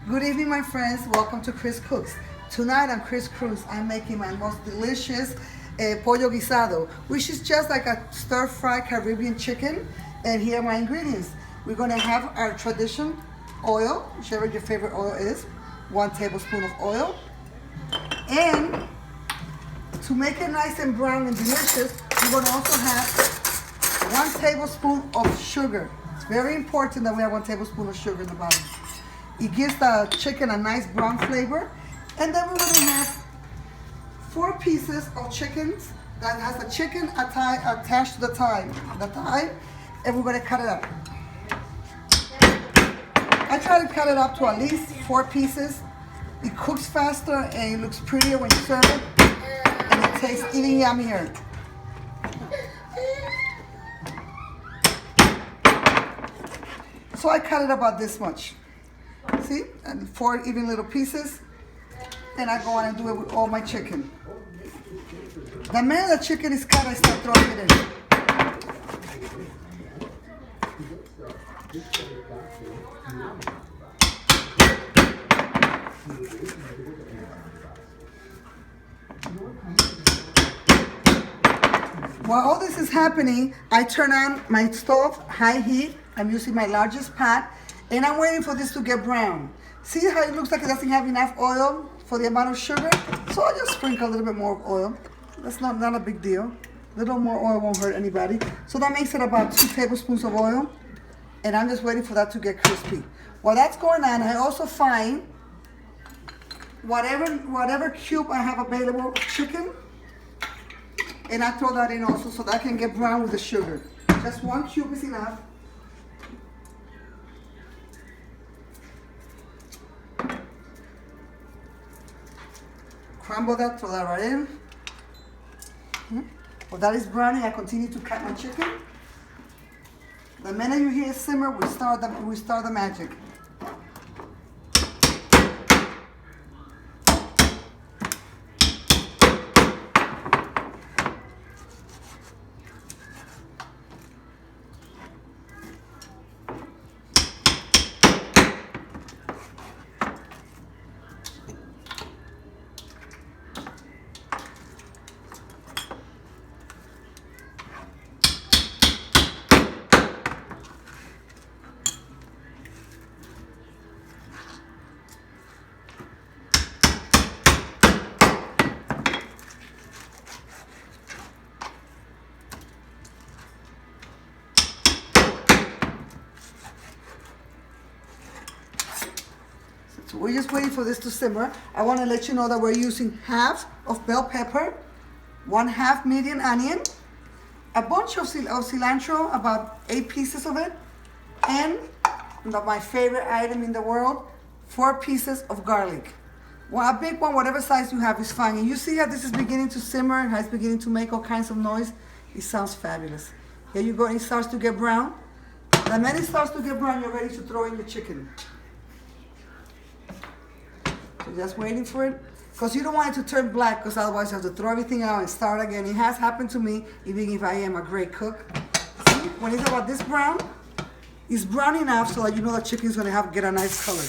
Good evening, my friends. Welcome to Chris Cooks. Tonight on Chris Cruz, I'm making my most delicious Pollo Guisado, which is just like a stir-fried Caribbean chicken. And here are my ingredients. We're going to have our traditional oil, whichever your favorite oil is, 1 tablespoon of oil. And to make it nice and brown and delicious, we're going to also have 1 tablespoon of sugar. It's very important that we have 1 tablespoon of sugar in the bottom. It gives the chicken a nice brown flavor. And then we're going to have 4 pieces of chickens that has the chicken attached to the thigh, and we're going to cut it up. I try to cut it up to at least 4 pieces. It cooks faster and it looks prettier when you serve it, and it tastes even yummier. So I cut it about this much. See, and 4 even little pieces, and I go on and do it with all my chicken. The minute the chicken is cut, I start throwing it in. While all this is happening, I turn on my stove, high heat. I'm using my largest pot, and I'm waiting for this to get brown. See how it looks like it doesn't have enough oil for the amount of sugar? So I'll just sprinkle a little bit more oil. That's not a big deal. A little more oil won't hurt anybody. So that makes it about 2 tablespoons of oil. And I'm just waiting for that to get crispy. While that's going on, I also find whatever cube I have available of chicken, and I throw that in also so that I can get brown with the sugar. Just 1 cube is enough. Crumble that, throw that right in. While that is browning, I continue to cut my chicken. The minute you hear it simmer, we start the magic. So we're just waiting for this to simmer. I want to let you know that we're using half of bell pepper, 1/2 medium onion, a bunch of cilantro, about 8 pieces of it, and my favorite item in the world, 4 pieces of garlic. Well, a big one, whatever size you have is fine. And you see how this is beginning to simmer and how it's beginning to make all kinds of noise? It sounds fabulous. Here you go, and it starts to get brown. The minute it starts to get brown, you're ready to throw in the chicken. So just waiting for it, because you don't want it to turn black, because otherwise you have to throw everything out and start again. It has happened to me, even if I am a great cook. See, when it's about this brown, it's brown enough so that you know the chicken is going to get a nice color.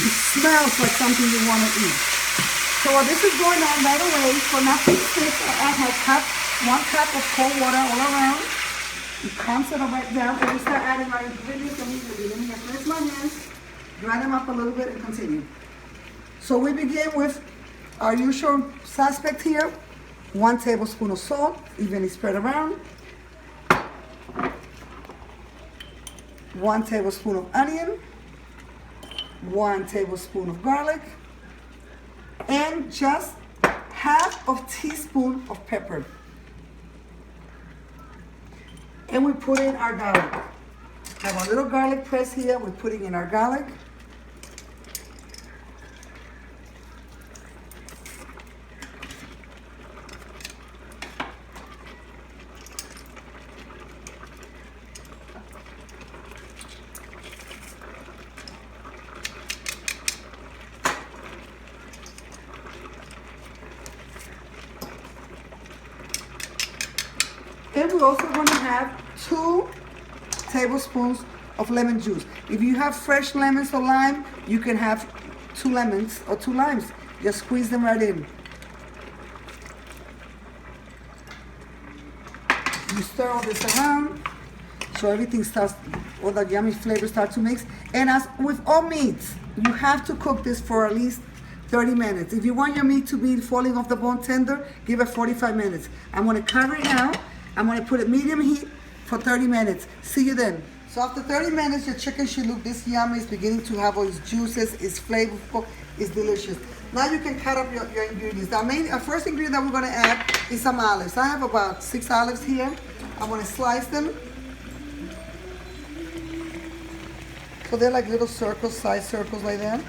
It smells like something you want to eat. So while this is going on right away, for nothing sticks, I have 1 cup of cold water all around. It calms it right down, and we start adding our ingredients immediately. Let me rinse my hands, dry them up a little bit, and continue. So we begin with our usual suspect here: 1 tablespoon of salt, evenly spread around, 1 tablespoon of onion, 1 tablespoon of garlic, and just 1/2 teaspoon of pepper. And we put in our garlic. I have a little garlic press here. We're putting in our garlic. And we're also going to have 2 tablespoons of lemon juice. If you have fresh lemons or lime, you can have 2 lemons or 2 limes. Just squeeze them right in. You stir all this around so everything starts, all the yummy flavors start to mix. And as with all meats, you have to cook this for at least 30 minutes. If you want your meat to be falling off the bone tender, give it 45 minutes. I'm gonna cover it now. I'm gonna put it medium heat for 30 minutes. See you then. So after 30 minutes, your chicken should look this yummy. It's beginning to have all its juices. It's flavorful. It's delicious. Now you can cut up your ingredients. Our first ingredient that we're gonna add is some olives. I have about 6 olives here. I'm gonna slice them. So they're like little circles, size circles like that.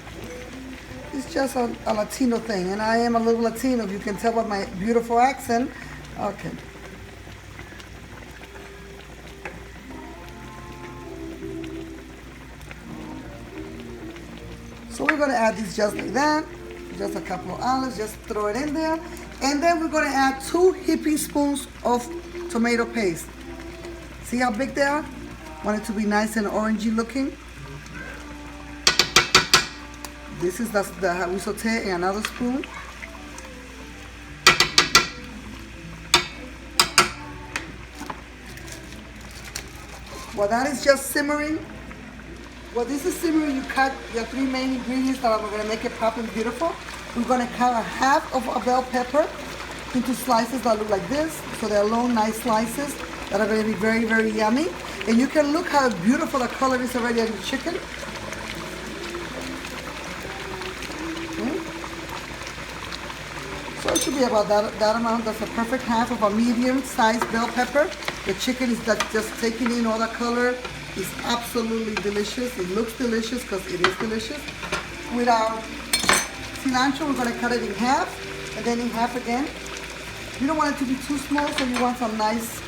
It's just a Latino thing, and I am a little Latino, if you can tell by my beautiful accent. Okay. So we're gonna add this just like that. Just a couple of olives, just throw it in there. And then we're gonna add 2 heaping spoons of tomato paste. See how big they are? Want it to be nice and orangey looking. This is the we saute in another spoon. While that is just simmering, while this is simmering, you cut your 3 main ingredients that are going to make it pop and beautiful. We're going to cut a half of a bell pepper into slices that look like this. So they're long, nice slices that are going to be very, very yummy. And you can look how beautiful the color is already on the chicken. So it should be about that amount. That's a perfect half of a medium-sized bell pepper. The chicken is just taking in all the color. It's absolutely delicious. It looks delicious because it is delicious. With our cilantro, we're going to cut it in half and then in half again. You don't want it to be too small, so you want some nice,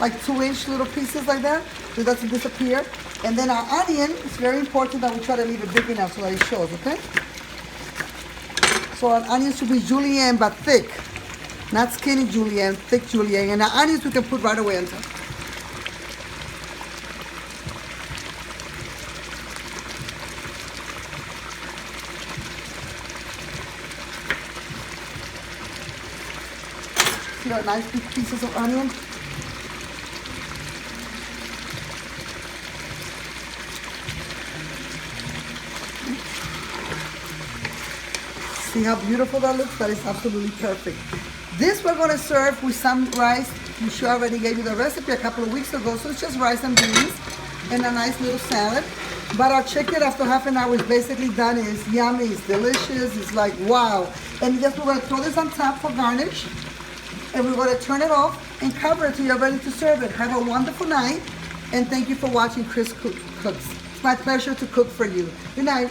like 2-inch little pieces like that, so it doesn't disappear. And then our onion, it's very important that we try to leave it big enough so that it shows, okay? So our onions should be julienne, but thick. Not skinny julienne, thick julienne. And our onions we can put right away on top. See our nice big pieces of onion? See how beautiful that looks? That is absolutely perfect. This we're going to serve with some rice. We sure already gave you the recipe a couple of weeks ago, so it's just rice and beans and a nice little salad. But our chicken after half an hour is basically done. It's yummy, it's delicious, it's like wow. And just we're going to throw this on top for garnish. And we're going to turn it off and cover it till you're ready to serve it. Have a wonderful night, and thank you for watching Chris Cooks. It's my pleasure to cook for you. Good night.